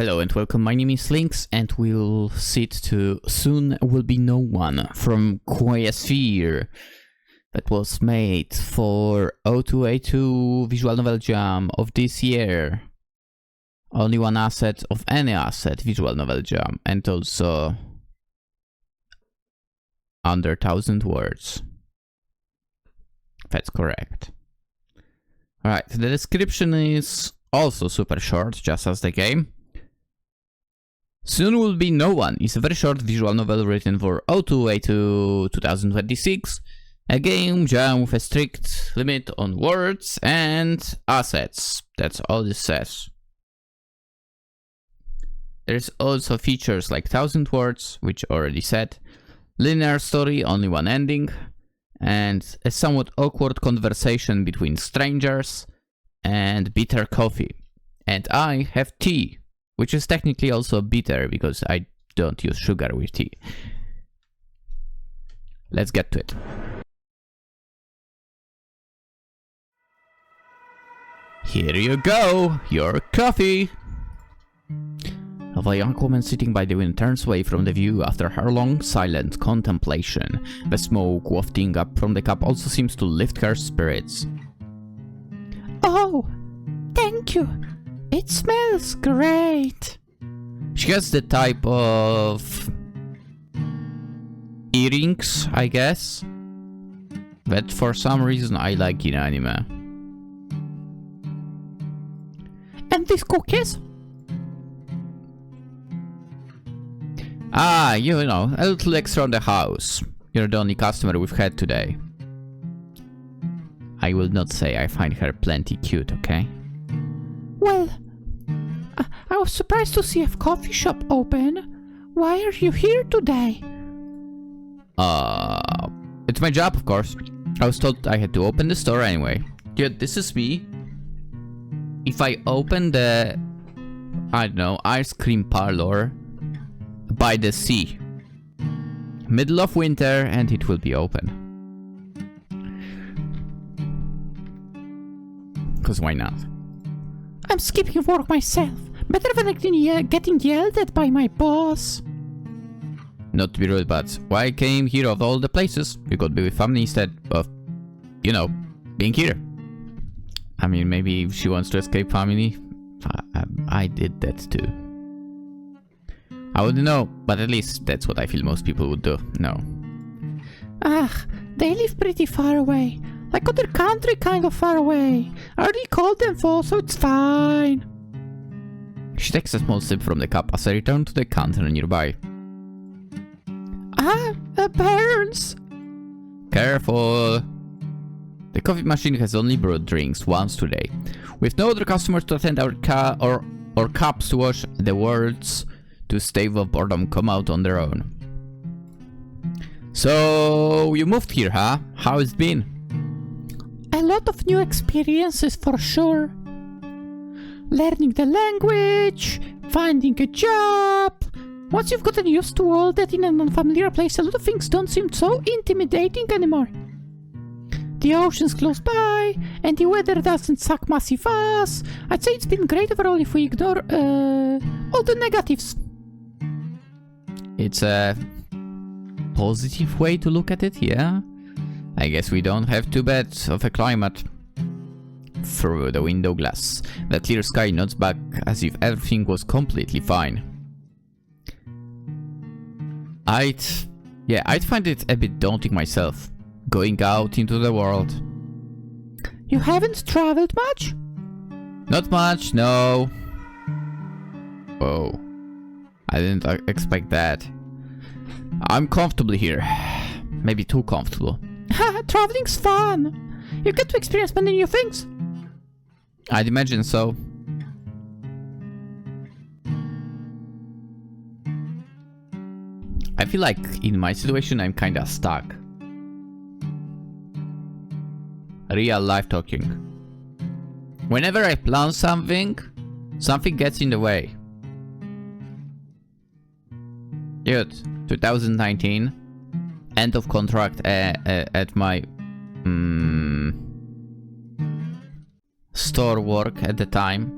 Hello and welcome, my name is Lynx and we'll sit to Soon Will Be No One from Quiesphere that was made for 0282 Visual Novel Jam of this year. Only one asset of any asset, Visual Novel Jam, and also under 1000 words. That's correct. Alright, the description is also super short, just as the game. Soon Will Be No One is a very short visual novel written for 0282 2026, a game jam with a strict limit on words and assets. That's all this says. There's also features like 1000 words, which already said, linear story, only one ending, and a somewhat awkward conversation between strangers, and bitter coffee. And I have tea, which is technically also bitter because I don't use sugar with tea. Let's get to it. Here you go, your coffee! Of a young woman sitting by the window turns away from the view after her long, silent contemplation. The smoke wafting up from the cup also seems to lift her spirits. Oh, thank you. It smells great. She has the type of earrings, I guess, that for some reason I like in anime. And these cookies? Ah, you know, a little extra on the house. You're the only customer we've had today. I will not say I find her plenty cute, okay? Well, I was surprised to see a coffee shop open. Why are you here today? It's my job, of course. I was told I had to open the store anyway. Dude, this is me. If I open the, I don't know, ice cream parlor by the sea, middle of winter, and it will be open. Because why not? I'm skipping work myself. Better than getting yelled at by my boss. Not to be rude, but why I came here of all the places? You could be with family instead of, you know, being here. I mean, maybe if she wants to escape family, I did that too. I wouldn't know, but at least that's what I feel most people would do. No. Ah, they live pretty far away. Like other country kind of far away. I already called them for, so it's fine. She takes a small sip from the cup as I return to the counter nearby. Ah, burns. Careful. The coffee machine has only brewed drinks once today. With no other customers to attend our cups to wash, the words to stave off boredom come out on their own. So, you moved here, huh? How it's been? A lot of new experiences for sure. Learning the language, finding a job. Once you've gotten used to all that in an unfamiliar place, a lot of things don't seem so intimidating anymore. The ocean's close by, and the weather doesn't suck massive ass. I'd say it's been great overall if we ignore all the negatives. It's a positive way to look at it, yeah? I guess we don't have too bad of a climate. Through the window glass, the clear sky nods back as if everything was completely fine. I'd find it a bit daunting myself, going out into the world. You haven't traveled much? Not much, no. Oh, I didn't expect that. I'm comfortable here. Maybe too comfortable. Ha, traveling's fun. You get to experience many new things. I'd imagine so. I feel like in my situation I'm kinda stuck. Real life talking. Whenever I plan something, something gets in the way. Dude, 2019, end of contract at my store work at the time.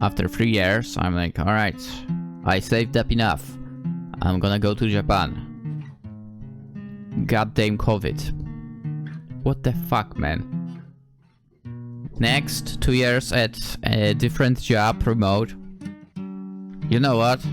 After 3 years, I'm like, alright, I saved up enough. I'm gonna go to Japan. Goddamn COVID. What the fuck, man? Next, 2 years at a different job, remote. You know what?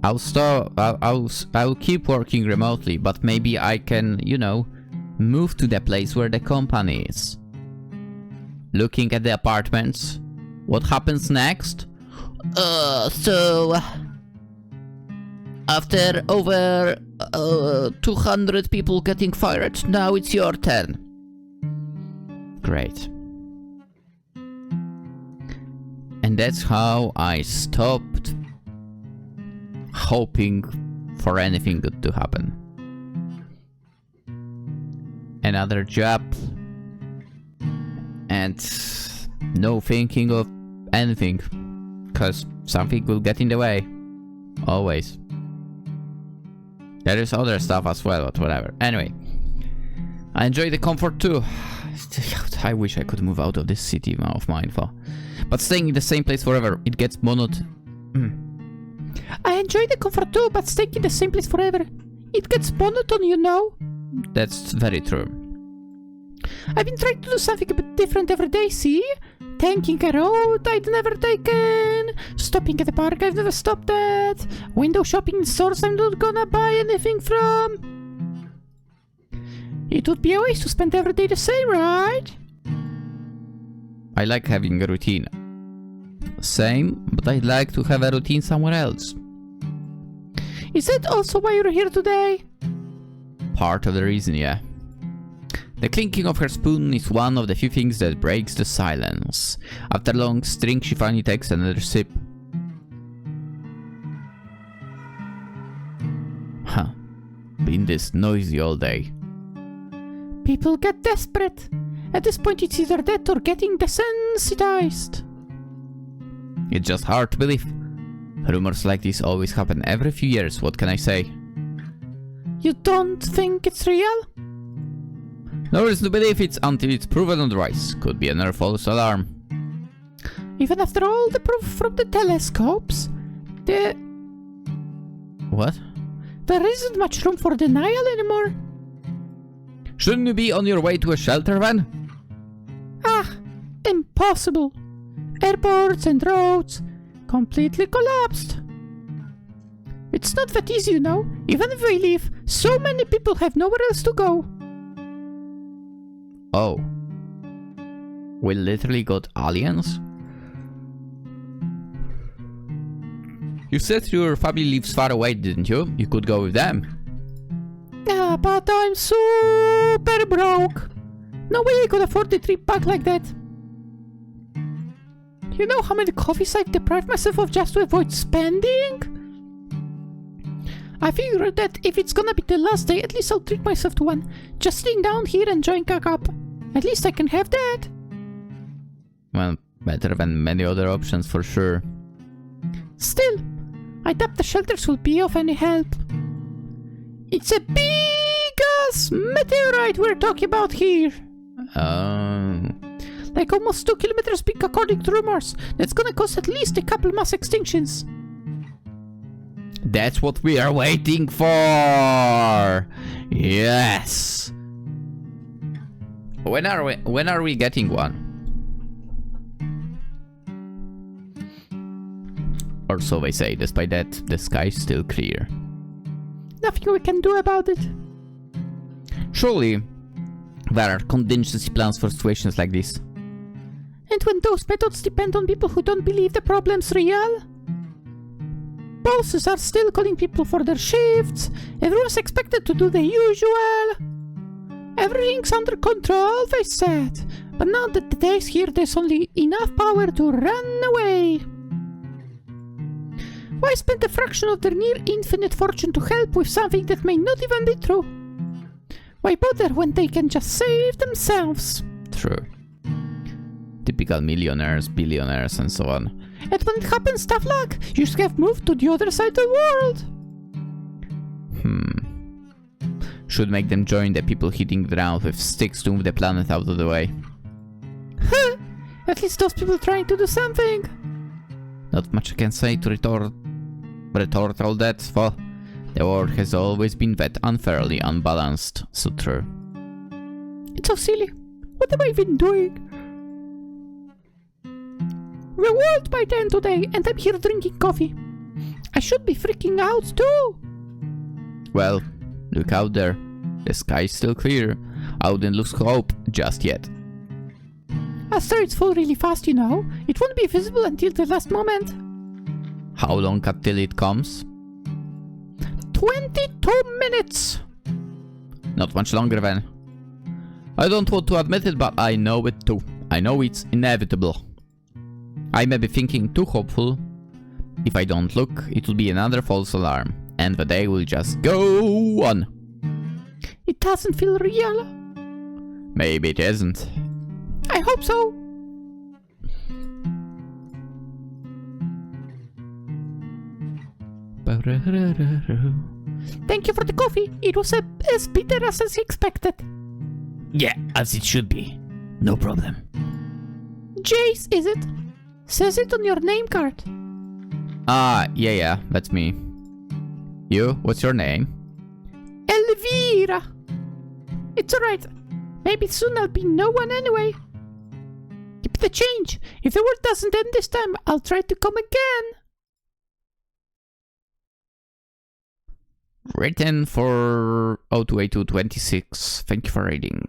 I'll keep working remotely, but maybe I can, you know, move to the place where the company is. Looking at the apartments. What happens next? So after over 200 people getting fired, now it's your turn. Great. And that's how I stopped hoping for anything good to happen. Another job. And no thinking of anything. Cause something will get in the way. Always. There is other stuff as well, but whatever. Anyway. I enjoy the comfort too. I wish I could move out of this city of mine. But staying in the same place forever, it gets monotonous. I enjoy the comfort too, but staying in the same place forever, it gets monotone, you know? That's very true. I've been trying to do something a bit different every day, see? Taking a road I'd never taken, stopping at the park I've never stopped at, window shopping in stores I'm not gonna buy anything from. It would be a waste to spend every day the same, right? I like having a routine. Same, but I'd like to have a routine somewhere else. Is that also why you're here today? Part of the reason, yeah. The clinking of her spoon is one of the few things that breaks the silence. After a long string, she finally takes another sip. Huh. Been this noisy all day. People get desperate. At this point, it's either that or getting desensitized. It's just hard to believe. Rumors like this always happen every few years, what can I say? You don't think it's real? No reason to believe it until it's proven otherwise. Could be another false alarm. Even after all the proof from the telescopes, What? there isn't much room for denial anymore. Shouldn't you be on your way to a shelter then? Ah, impossible. Airports and roads completely collapsed. It's not that easy, you know. Even if we leave, so many people have nowhere else to go. Oh. We literally got aliens? You said your family lives far away, didn't you? You could go with them. Ah, but I'm super broke. No way I could afford a trip back like that. You know how many coffees I've deprived myself of just to avoid spending? I figured that if it's gonna be the last day, at least I'll treat myself to one. Just sitting down here enjoying a cup. At least I can have that. Well, better than many other options for sure. Still, I doubt the shelters will be of any help. It's a big-ass meteorite we're talking about here. Like almost 2 kilometers big according to rumors. That's gonna cause at least a couple mass extinctions. That's what we are waiting for! Yes! When are we getting one? Or so they say, despite that, the sky's still clear. Nothing we can do about it. Surely, there are contingency plans for situations like this. And when those methods depend on people who don't believe the problem's real? Bosses are still calling people for their shifts. Everyone's expected to do the usual. Everything's under control, they said. But now that the day's here, there's only enough power to run away. Why spend a fraction of their near-infinite fortune to help with something that may not even be true? Why bother when they can just save themselves? True. Typical millionaires, billionaires, and so on. And when it happens, tough luck. You should have moved to the other side of the world. Should make them join the people hitting the ground with sticks to move the planet out of the way. At least those people trying to do something. Not much I can say to retort all that. Well, the world has always been that unfairly unbalanced. So true. It's so silly. What am I even doing? The world might end today, and I'm here drinking coffee. I should be freaking out too. Well, look out there. The sky's still clear. I wouldn't lose hope just yet. Asteroids fall really fast, you know. It won't be visible until the last moment. How long until it comes? 22 minutes! Not much longer then. I don't want to admit it, but I know it too. I know it's inevitable. I may be thinking too hopeful. If I don't look, it will be another false alarm, and the day will just go on. It doesn't feel real. Maybe it isn't. I hope so. Thank you for the coffee. It was as bitter as I expected. Yeah, as it should be. No problem. Jace, is it? Says it on your name card. Ah, yeah, that's me. You, what's your name? Elvira. It's alright. Maybe soon I'll be no one anyway. Keep the change. If the world doesn't end this time, I'll try to come again. Written for 028226. Thank you for reading.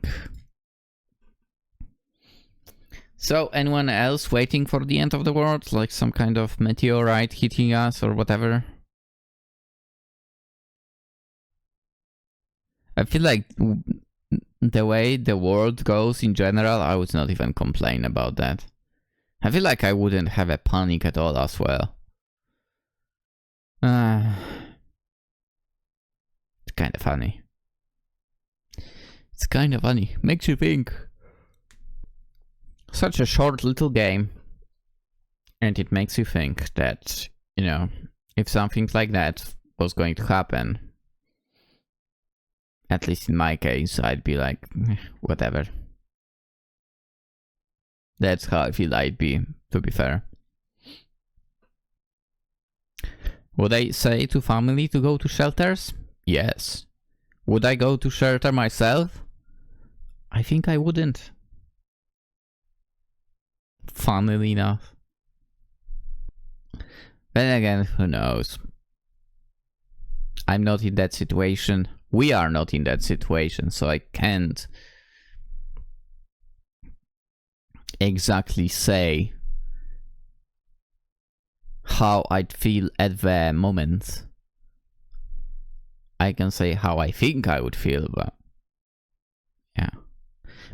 So, anyone else waiting for the end of the world? Like some kind of meteorite hitting us or whatever? I feel like the way the world goes in general, I would not even complain about that. I feel like I wouldn't have a panic at all as well. It's kind of funny. It's kind of funny. Makes you think. Such a short little game. And it makes you think that, you know, if something like that was going to happen, at least in my case, I'd be like, whatever. That's how I feel I'd be, to be fair. Would I say to family to go to shelters? Yes. Would I go to shelter myself? I think I wouldn't. Funnily enough. Then again, who knows? I'm not in that situation. We are not in that situation, so I can't exactly say how I'd feel at the moment. I can say how I think I would feel, but yeah.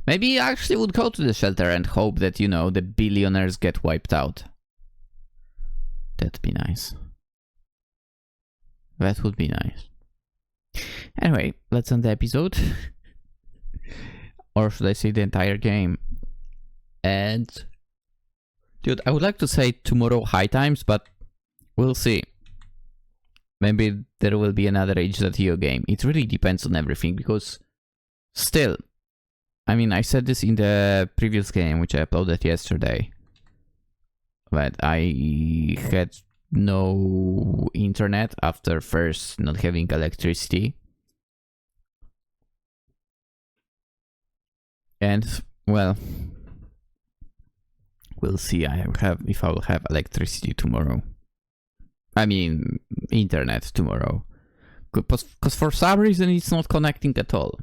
Maybe I actually would go to the shelter and hope that, you know, the billionaires get wiped out. That'd be nice. That would be nice. Anyway, let's end the episode. Or should I say the entire game? And dude, I would like to say tomorrow high times, but we'll see. Maybe there will be another HZTO game. It really depends on everything, because still, I mean, I said this in the previous game, which I uploaded yesterday, that I had no internet after first not having electricity. And, well, we'll see if I will have electricity tomorrow. I mean, internet tomorrow. Because for some reason it's not connecting at all.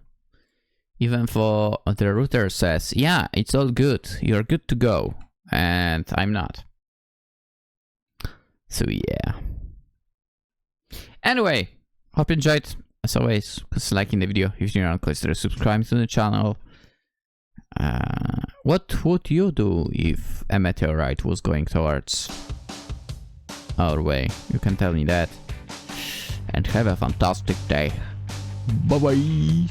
Even though the router says, yeah, it's all good, you're good to go. And I'm not. So yeah. Anyway, hope you enjoyed. As always, consider liking the video. If you're not, consider subscribing to the channel. What would you do if a meteorite was going towards our way? You can tell me that. And have a fantastic day. Bye bye.